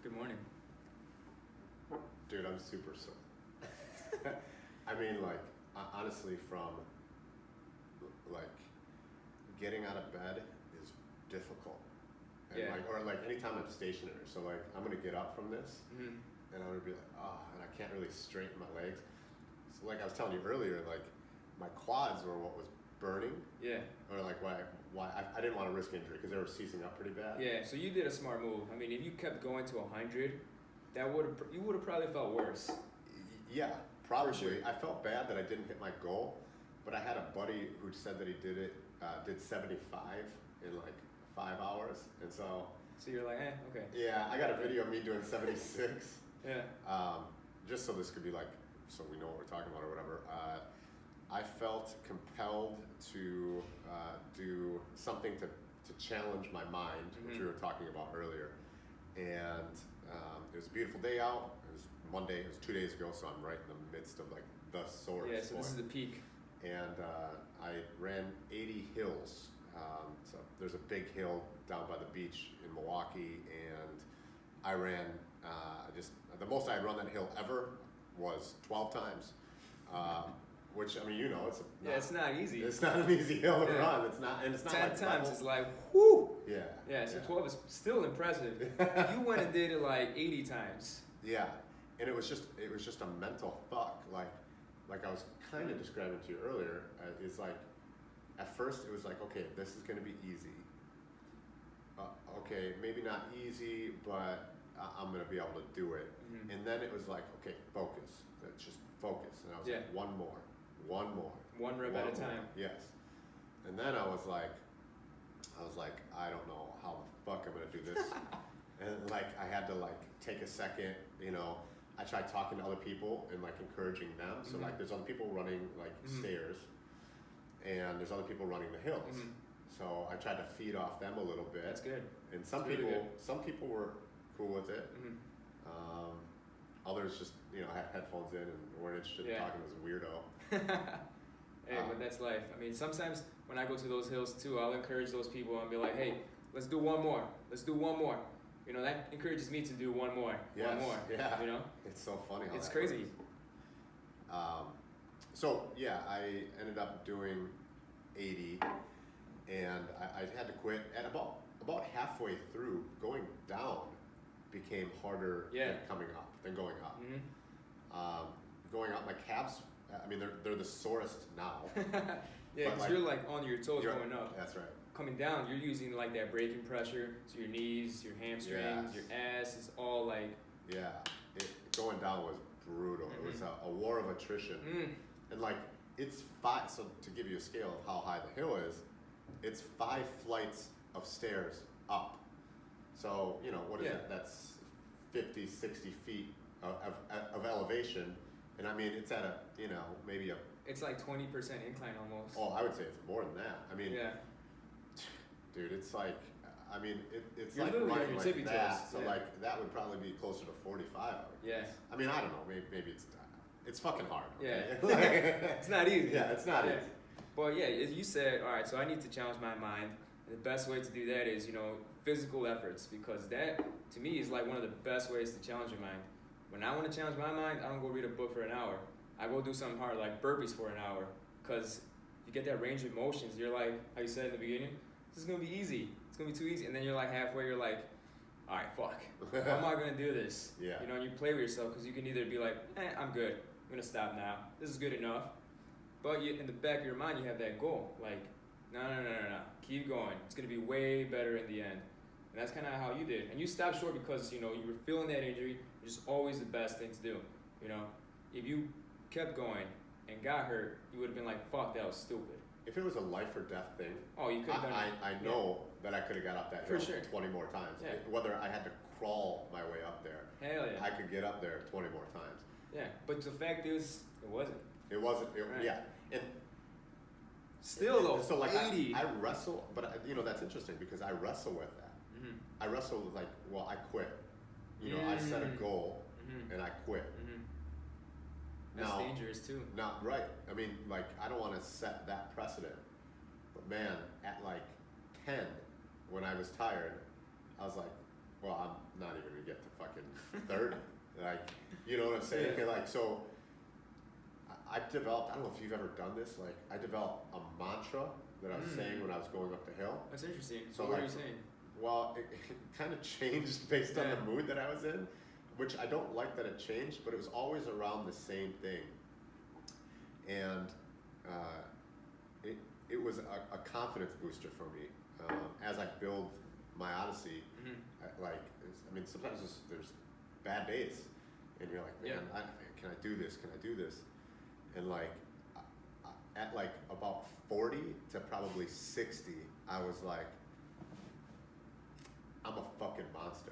Good morning. Dude, I'm super sore. I mean, like, honestly, from like getting out of bed is difficult, and Yeah. like anytime I'm stationary. So like, I'm gonna get up from this, Mm-hmm. and I'm gonna be like, oh, and I can't really straighten my legs. So like I was telling you earlier, like my quads were what was burning, Yeah. or like why I didn't want to risk injury because they were seizing up pretty bad. Yeah. So you did a smart move. I mean, if you kept going to 100, you would have probably felt worse. Yeah, probably. For sure. I felt bad that I didn't hit my goal, but I had a buddy who said that he did 75 in like 5 hours, and so. So you're like, okay. Yeah, I got a video of me doing 76. Yeah. Just so this could be like, so we know what we're talking about or whatever. I felt compelled to do something to challenge my mind, which we were talking about earlier. And it was a beautiful day out. It was Monday. It was 2 days ago, so I'm right in the midst of like the sorest Yeah. So point. this is the peak. And I ran 80 hills. So there's a big hill down by the beach in Milwaukee, and I ran just the most I had run that hill ever was 12 times. Which, I mean, you know, It's not easy. It's not an easy hill to run. It's not, and it's not 10 like times level. is like, whoo. Yeah. Yeah. So 12 is still impressive. You went and did it like 80 times. Yeah, and it was just a mental fuck. Like I was kind of describing to you earlier. It's like, at first it was like, okay, this is going to be easy. Okay, maybe not easy, but I'm going to be able to do it. Mm-hmm. And then it was like, okay, focus. Let's just focus. And I was like, one more. One rep at a time. Yes. And then I was like, I don't know how the fuck I'm going to do this. And like, I had to like take a second, you know. I tried talking to other people and like encouraging them. So like, there's other people running like stairs, and there's other people running the hills. Mm-hmm. So I tried to feed off them a little bit. That's good. And That's really good. some people were cool with it. Mm-hmm. Others just, you know, had headphones in and weren't interested in talking as a weirdo. Hey, but that's life. I mean, sometimes when I go to those hills too, I'll encourage those people and be like, hey, let's do one more. Let's do one more. You know, that encourages me to do one more. Yes, one more. yeah. You know? It's so funny how It's that crazy. works. So yeah, I ended up doing 80, and I had to quit. And about halfway through, going down became harder than going up. Mm-hmm. Going up, my calves. I mean, they're the sorest now. Yeah, because you're like on your toes going up. That's right. Coming down, you're using like that braking pressure. So your knees, your hamstrings, your ass is all like. Yeah, going down was brutal. Mm-hmm. It was a war of attrition. And like, it's 5, so to give you a scale of how high the hill is, it's 5 flights of stairs up. So, you know, what is that? That's 50, 60 feet of elevation. And I mean, it's at a, you know, maybe it's like 20% incline almost. Oh, I would say it's more than that. I mean, yeah. Dude, it's like, I mean, it's you're like running like tippy that. toes. So like, that would probably be closer to 45. Yeah. I mean, I don't know. Maybe it's fucking hard. Okay? Yeah. It's not easy. Yeah, it's not easy. Well, yeah, as you said, all right, so I need to challenge my mind. And the best way to do that is, you know, physical efforts, because that, to me, is like one of the best ways to challenge your mind. When I want to challenge my mind, I don't go read a book for an hour. I go do something hard, like burpees for an hour, because you get that range of motions. You're like, how you said in the beginning, this is going to be easy. It's going to be too easy. And then you're like halfway, you're like, all right, fuck. How am I going to do this? Yeah. You know, and you play with yourself, because you can either be like, I'm good. I'm going to stop now. This is good enough. But in the back of your mind, you have that goal. Like, no. Keep going. It's going to be way better in the end. And that's kind of how you did. And you stopped short because, you know, you were feeling that injury, which is always the best thing to do. You know, if you kept going and got hurt, you would have been like, fuck, that was stupid. If it was a life or death thing, you could have done it. I know that I could have got up that hill 20 more times. Yeah. Whether I had to crawl my way up there, hell yeah, I could get up there 20 more times. Yeah, but the fact is, it wasn't. It wasn't. Right. Yeah. And still though, so like 80. I wrestle, but you know, that's interesting because I wrestle with that. Mm-hmm. I wrestle with like, well, I quit. You know, I set a goal and I quit. That's dangerous too. Not right. I mean, like, I don't want to set that precedent. But man, at like 10, when I was tired, I was like, well, I'm not even gonna get to fucking 30. Like, you know what I'm saying? Yeah. Like, so I've developed, I don't know if you've ever done this, like I developed a mantra that I was saying when I was going up the hill. That's interesting. So what like, are you saying? Well, it kind of changed based on the mood that I was in, which I don't like that it changed, but it was always around the same thing. And it was a confidence booster for me as I build my Odyssey. I mean, sometimes there's bad days, and you're like, man, can I do this? Can I do this? And like, at like about 40 to probably 60, I was like, I'm a fucking monster.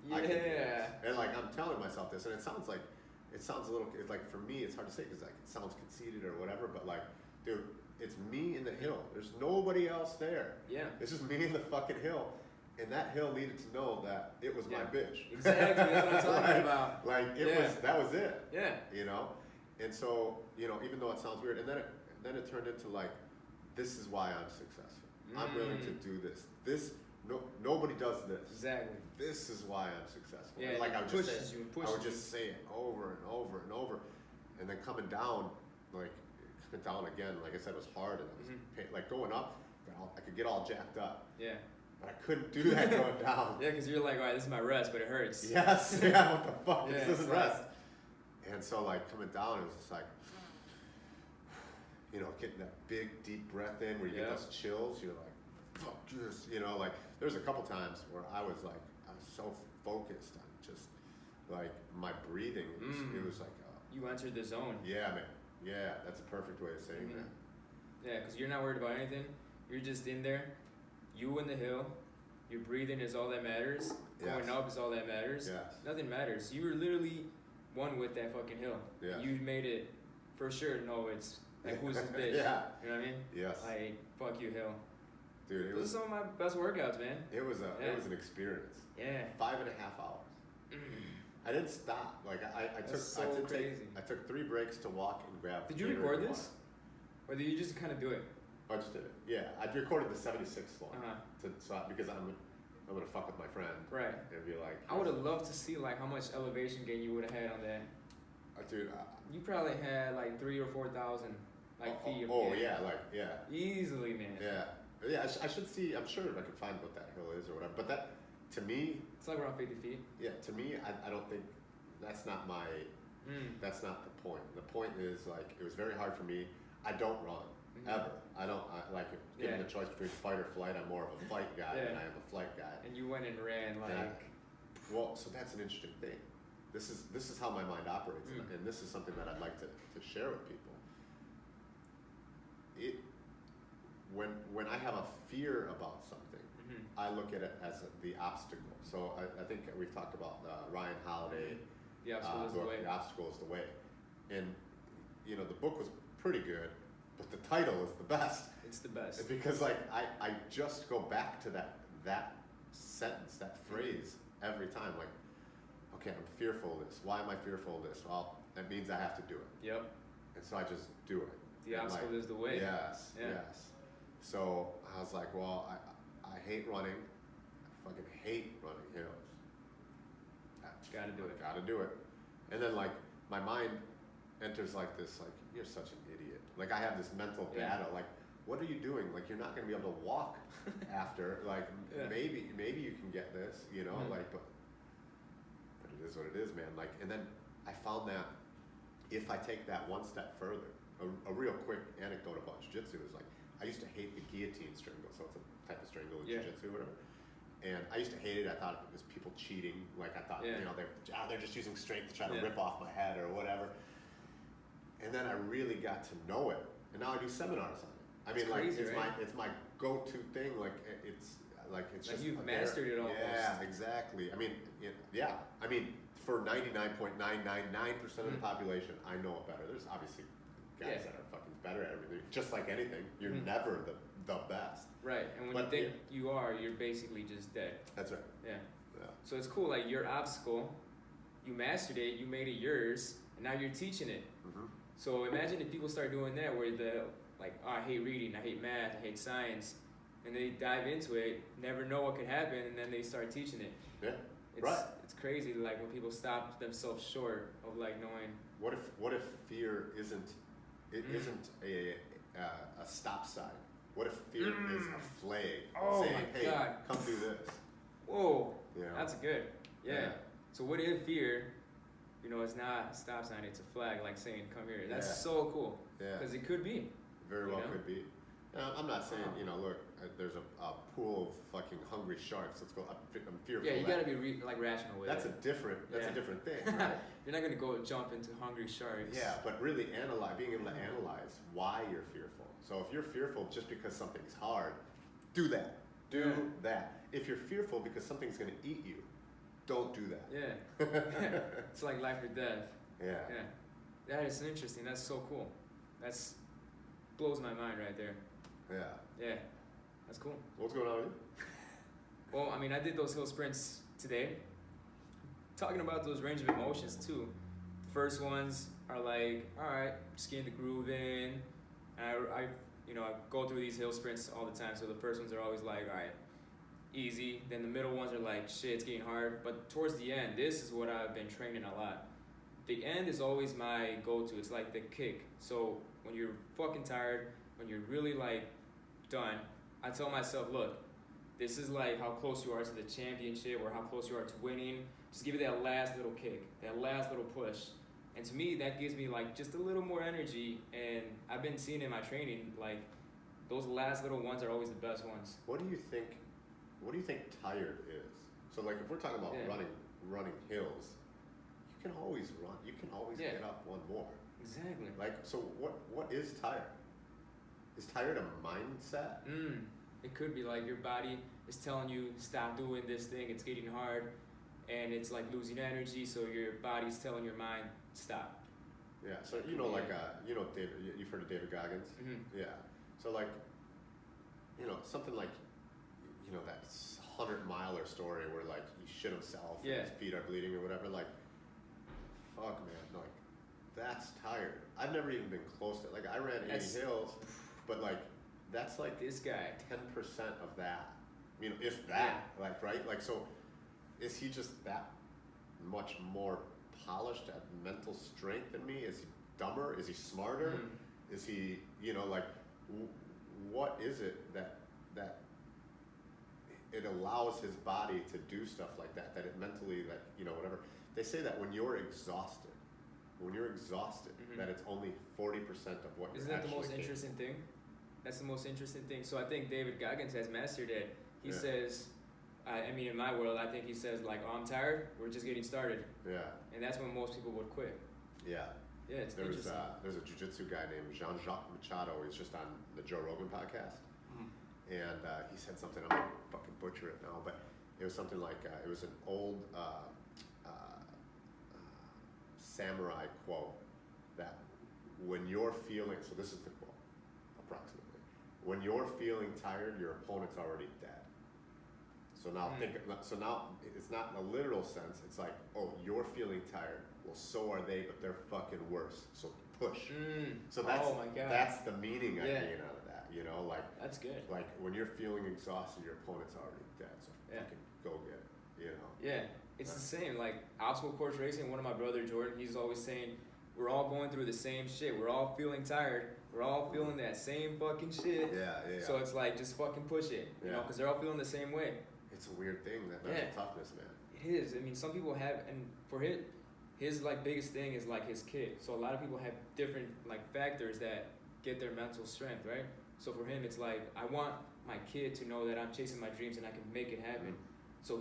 Yeah. I can do this. And like, I'm telling myself this, and it sounds a little, like for me, it's hard to say because like it sounds conceited or whatever, but like, dude, it's me in the hill. There's nobody else there. Yeah. It's just me in the fucking hill. And that hill needed to know that it was my bitch. Exactly, that's what I'm talking like, about. Like that was it. Yeah. You know? And so, you know, even though it sounds weird, and then it turned into like, this is why I'm successful. I'm willing to do this. Nobody does this. Exactly. This is why I'm successful. Yeah, and like I would just say it over and over and over. And then coming down again, like I said, it was hard, and I was like going up, I could get all jacked up. Yeah. But I couldn't do that going down. Yeah, because you're like, all right, this is my rest, but it hurts. Yes, yeah, what the fuck? Yeah, This isn't rest. And so like coming down, it was just like, you know, getting that big deep breath in where you get those chills. You're like, fuck this, you know, like there's a couple times where I was so focused on just like my breathing. It was like, you entered the zone. Yeah, man. Yeah, that's a perfect way of saying that. Yeah, because you're not worried about anything. You're just in there. You in the hill. Your breathing is all that matters. Going up is all that matters. Yes. Nothing matters. You were literally one with that fucking hill. Yeah. You made it for sure. No, it's like, who's this bitch? Yeah. You know what I mean? Yes. Like, fuck you, hill. Dude, Those are some of my best workouts, man. It was an experience. Yeah. 5.5 hours. I didn't stop. Like I took 3 breaks to walk and grab. Did you record this? Or did you just kind of do it? I just did it. Yeah, I recorded the 76th one because I'm gonna fuck with my friend. Right. And be like. I would have loved to see like how much elevation gain you would have had on that. Dude. You probably had like 3,000 or 4,000 feet. Yeah. Easily, man. Yeah. I should see. I'm sure I could find what that hill is or whatever. But that, to me. It's like around 50 feet. Yeah. To me, I don't think that's not my. That's not the point. The point is like it was very hard for me. I don't run. Ever. I like given the choice between fight or flight. I'm more of a fight guy than I am a flight guy. And you went and ran like. So that's an interesting thing. This is how my mind operates, and this is something that I'd like to share with people. When I have a fear about something, I look at it as the obstacle. So I think we've talked about Ryan Holiday. The obstacle is the way. The obstacle is the way, and you know the book was pretty good. But the title is the best. It's the best. Because like I just go back to that sentence, that phrase every time. Like, okay, I'm fearful of this. Why am I fearful of this? Well, that means I have to do it. Yep. And so I just do it. The obstacle is the way. Yes. So I was like, well, I hate running. I fucking hate running hills. Gotta do it. Gotta do it. And then like my mind enters like this, like, you're such an idiot. Like I have this mental battle, like, what are you doing? Like you're not gonna be able to walk after. Like maybe you can get this, you know, like but it is what it is, man. Like, and then I found that if I take that one step further, a real quick anecdote about jiu-jitsu is like I used to hate the guillotine strangle, so it's a type of strangle in jiu-jitsu or whatever. And I used to hate it. I thought it was people cheating. Like I thought, you know, they're just using strength to try to rip off my head or whatever. And then I really got to know it, and now I do seminars on it. I mean, crazy, it's my go-to thing. Like it's just you've mastered it almost. Yeah, exactly. I mean, I mean, for 99.999% of the population, I know it better. There's obviously guys that are fucking better at everything. Just like anything, you're never the best. Right, and when you think you are, you're basically just dead. That's right. Yeah. So it's cool. Like your obstacle, you mastered it, you made it yours, and now you're teaching it. So imagine if people start doing that, where they're like, oh, I hate reading, I hate math, I hate science, and they dive into it, never know what could happen, and then they start teaching it. Yeah. It's crazy like when people stop themselves short of like knowing. What if fear isn't a stop sign? What if fear is a flag saying, hey, God. come do this? Whoa, You know? that's good. Yeah. So what if fear, it's not a stop sign, it's a flag, like saying, come here. That's so cool. Yeah. Because it could be. Very well could be. I'm not saying, look, there's a pool of fucking hungry sharks. Let's go. I'm fearful. Yeah, you gotta be rational with that's it. That's a different thing, right? You're not gonna go jump into hungry sharks. Yeah, but really being able to analyze why you're fearful. So if you're fearful just because something's hard, do that. Do that. If you're fearful because something's gonna eat you, don't do that. Yeah. It's like life or death. Yeah. That is interesting. That's so cool. That's blows my mind right there. Yeah. That's cool. What's going on with you? Well, I mean, I did those hill sprints today. Talking about those range of emotions too. The first ones are like, all right, just getting the groove in. And I go through these hill sprints all the time. So the first ones are always like, all right, easy. Then the middle ones are like, shit, it's getting hard. But towards the end, this is what I've been training a lot. The end is always my go-to. It's like the kick. So when you're fucking tired, when you're really like done, I tell myself, look, this is like how close you are to the championship or how close you are to winning. Just give it that last little kick, that last little push. And to me, that gives me like just a little more energy. And I've been seeing in my training, like those last little ones are always the best ones. What do you think tired is? So like if we're talking about running hills, you can always run. You can always get up one more. Exactly. Like, so what is tired? Is tired a mindset? It could be like your body is telling you stop doing this thing. It's getting hard, and it's like losing energy. So your body's telling your mind stop. Yeah. So David. You've heard of David Goggins? Mm-hmm. Yeah. So like, something like, that 100-miler story where like he shit himself and his feet are bleeding or whatever. Like, fuck, man. Like, that's tired. I've never even been close to it. Like, I ran 80 hills, but like, that's like this guy 10% of that. If that, like, right? Like, so is he just that much more polished at mental strength than me? Is he dumber? Is he smarter? Is he, what is it that it allows his body to do stuff like that it mentally, whatever. They say that when you're exhausted, that it's only 40% of what Isn't you're that the most capable. interesting thing? That's the most interesting thing. So I think David Goggins has mastered it. He says, in my world, I think he says like, oh, I'm tired, we're just getting started. Yeah. And that's when most people would quit. Yeah. Yeah, it's interesting. There's a jiu-jitsu guy named Jean-Jacques Machado. He's just on the Joe Rogan podcast. And he said something, I'm going to fucking butcher it now, but it was something like, it was an old samurai quote that when you're feeling, so this is the quote, approximately, when you're feeling tired, your opponent's already dead. So now now it's not in a literal sense, it's like, oh, you're feeling tired, well, so are they, but they're fucking worse, so push. So that's the meaning I gain out of that, like, that's good. Like when you're feeling exhausted, your opponent's already dead, so fucking go get it, Yeah, it's the same, like obstacle course racing, one of my brother Jordan, he's always saying, we're all going through the same shit, we're all feeling tired, we're all feeling that same fucking shit. Yeah. So it's like, just fucking push it, because they're all feeling the same way. It's a weird thing, that mental toughness, man. It is. I mean, some people have, and for his like biggest thing is like his kid. So a lot of people have different like factors that get their mental strength, right? So for him, it's like, I want my kid to know that I'm chasing my dreams and I can make it happen. So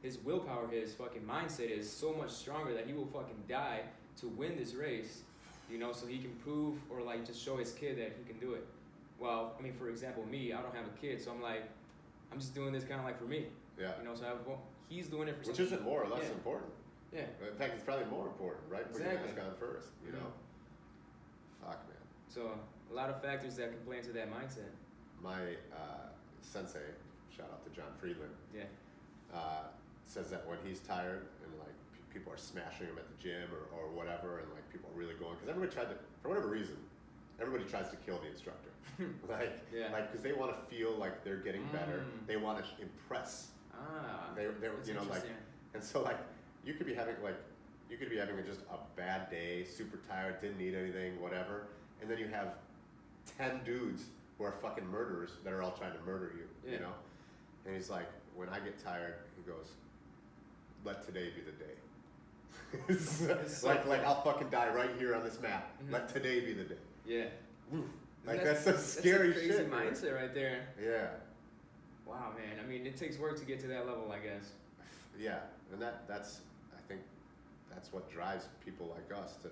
his willpower, his fucking mindset is so much stronger that he will fucking die to win this race, so he can prove or like just show his kid that he can do it. Well, I mean, for example, me, I don't have a kid, so I'm like, I'm just doing this kind of like for me. Yeah. So he's doing it for which isn't more or less important. Yeah. In fact, it's probably more important, right? Exactly. Put your mask on first, Fuck, man. So a lot of factors that can play into that mindset. My sensei, shout out to John Friedland, says that when he's tired and like people are smashing him at the gym or whatever, and like people are really going, because everybody for whatever reason, everybody tries to kill the instructor. Because they want to feel like they're getting better. They want to impress. That's like And so like you could be having just a bad day, super tired, didn't eat anything, whatever, and then you have 10 dudes who are fucking murderers that are all trying to murder you, Yeah. you know? And he's like, when I get tired, he goes, let today be the day. It's like I'll fucking die right here on this map. Mhm. Let today be the day. Yeah. Woo. Like that's some scary that's a crazy shit. mindset right there. Yeah. Wow, man. I mean, it takes work to get to that level, I guess. Yeah, and that's I think that's what drives people like us to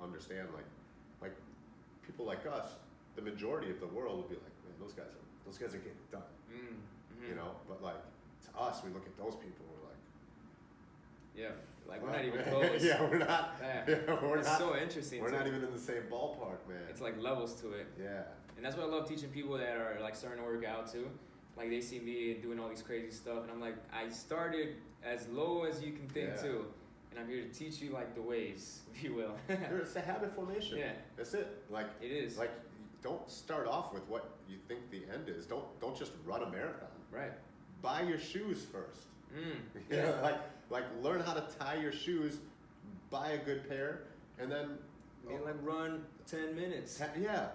understand like people like us, the majority of the world would be like, man, those guys are getting it done. Mm-hmm. You know, but like to us, we look at those people, we're like, yeah, like we're not even close. Yeah, we're not. Yeah, we're it's not. so interesting. We're not even in the same ballpark, man. It's like levels to it. Yeah. And that's why I love teaching people that are like starting to work out too. Like they see me doing all these crazy stuff, and I'm like, I started as low as you can think too, and I'm here to teach you like the ways, if you will. It's a habit formation. Yeah. That's it. Like it is. Like don't start off with what you think the end is. Don't just run a marathon. Right. Buy your shoes first. Yeah. You know, like learn how to tie your shoes, buy a good pair, and then like run 10 minutes. Yeah.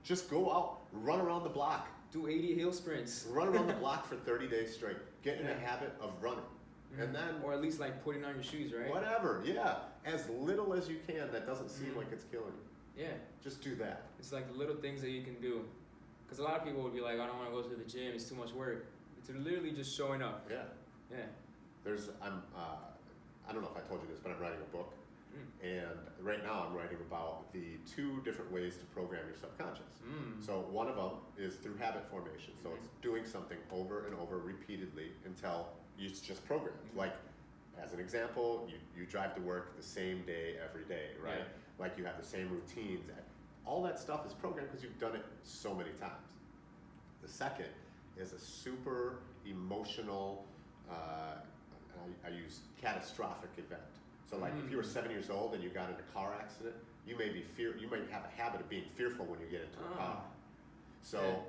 Just go out, run around the block. Do 80 hill sprints. Run around the block for 30 days straight. Get in a habit of running. Mm-hmm. And then or at least like putting on your shoes, right? Whatever, yeah. As little as you can that doesn't seem like it's killing you. Yeah. Just do that. It's like the little things that you can do. Because a lot of people would be like, I don't want to go to the gym, it's too much work. It's literally just showing up. Yeah. Yeah. I don't know if I told you this, but I'm writing a book. And right now I'm writing about the 2 different ways to program your subconscious. So one of them is through habit formation. So it's doing something over and over repeatedly until it's just programmed. Like, as an example, you drive to work the same day every day, right? Yeah. Like you have the same routines. All that stuff is programmed because you've done it so many times. The second is a super emotional, I use catastrophic event. So like if you were 7 years old and you got in a car accident, you might have a habit of being fearful when you get into a car. So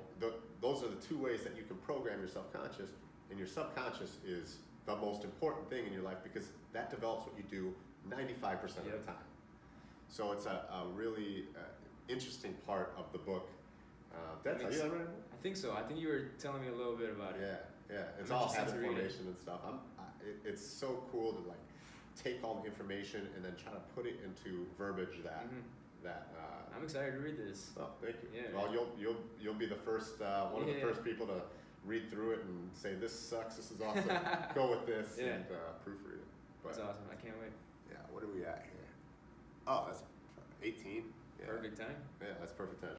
those are the 2 ways that you can program your subconscious, and your subconscious is the most important thing in your life because that develops what you do 95% of the time. So it's a really interesting part of the book. Did I tell you that right? I think so. I think you were telling me a little bit about it. Yeah. It's all habit formation and stuff. It's so cool to like take all the information and then try to put it into verbiage that I'm excited to read this. Oh, thank you. Yeah, well, you'll be the first one of the first people to read through it and say this sucks, this is awesome, go with this, and proofread it. That's awesome. I can't wait. Yeah. What are we at here? Oh, that's 18. Yeah. Perfect time. Yeah, that's perfect time.